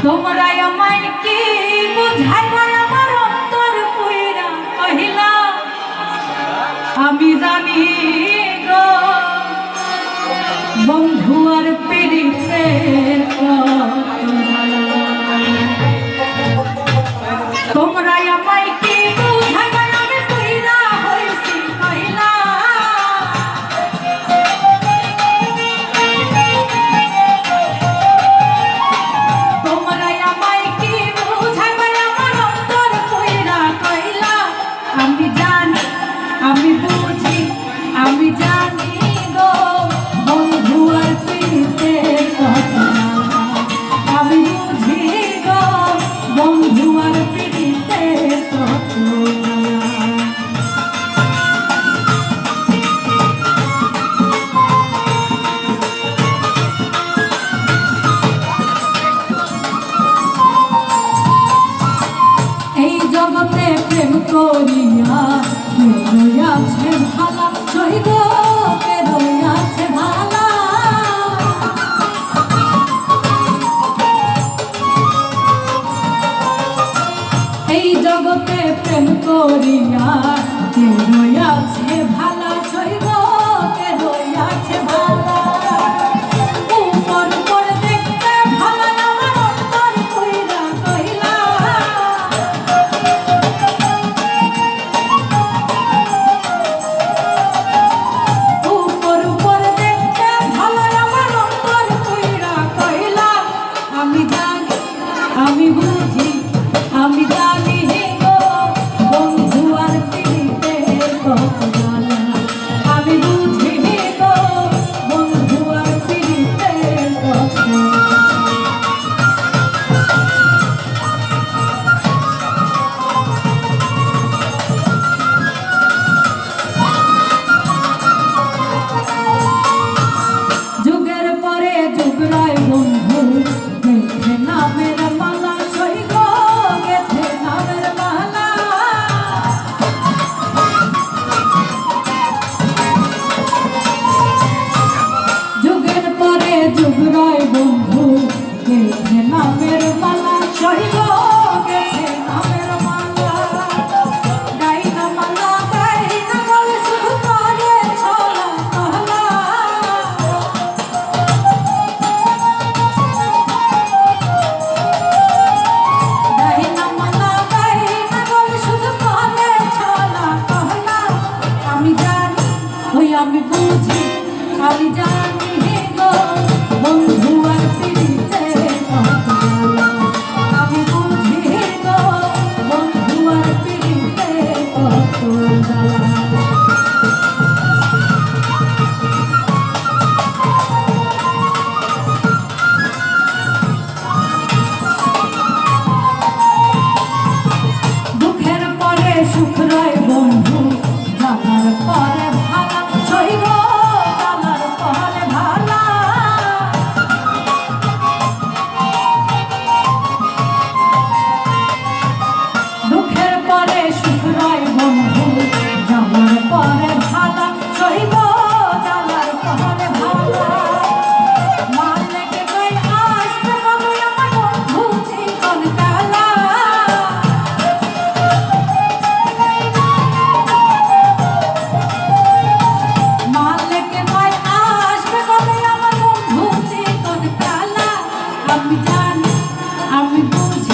তোমরা আমায় কি বুঝাইবা আমার অন্তর কইরা কহিলা আমি জানি গো বন্ধু আর পীড়িতের তোমরা আমায় কি বুঝাইবা আমি কইরা হইছি কহিলা তোমরা আমায় কি বুঝাইবা আমার অন্তর কইরা কহিলা আমি জানি আমি বুঝি আমি জানি গো বন্ধু আর পীড়িতের কথা আমি বুঝি গো বন্ধু আর পীড়িতের কথা এই জগতে প্রেম করিয়া কে আছে ভালা সইব কে আছে ভালা এই জগতে প্রেম করিয়া কে আছে ভালা সইব কে আছে ভালা উপর উপর দেখতে ভালা আমার অন্তর কইরা কইলা আমি বুঝি আমি জানি গো বন্ধু আর পীড়িতের কথা আমি বুঝি গো বন্ধু আর পীড়িতের কথা যুগের পরে যুগ রয় বন্ধু গেথে নামের মালা সইব গেথে নামের মালা যুগের পরে যুগ রয় বন্ধু গেথে নামের মালা সইব গেথে নামের মালা ডাইনা মালা ডাইনা বলে শুধু করে ছলা কহলা আমি বুঝি আমি জানি গো বন্ধু আর পীড়িতের কথা আমি বুঝি গো বন্ধু আর পীড়িতের কথা দুঃখের পরে সুখ রয় বন্ধু জানার পরে ভালা সইব জানার পরে ভালা দুঃখের পরে সুখ রয় বন্ধু জানার পরে ভালা সইব জানার পরে ভালা মালিক কই আসবে কবে আমার বন্ধু জীবন কালা আমি জানি আমি বুঝি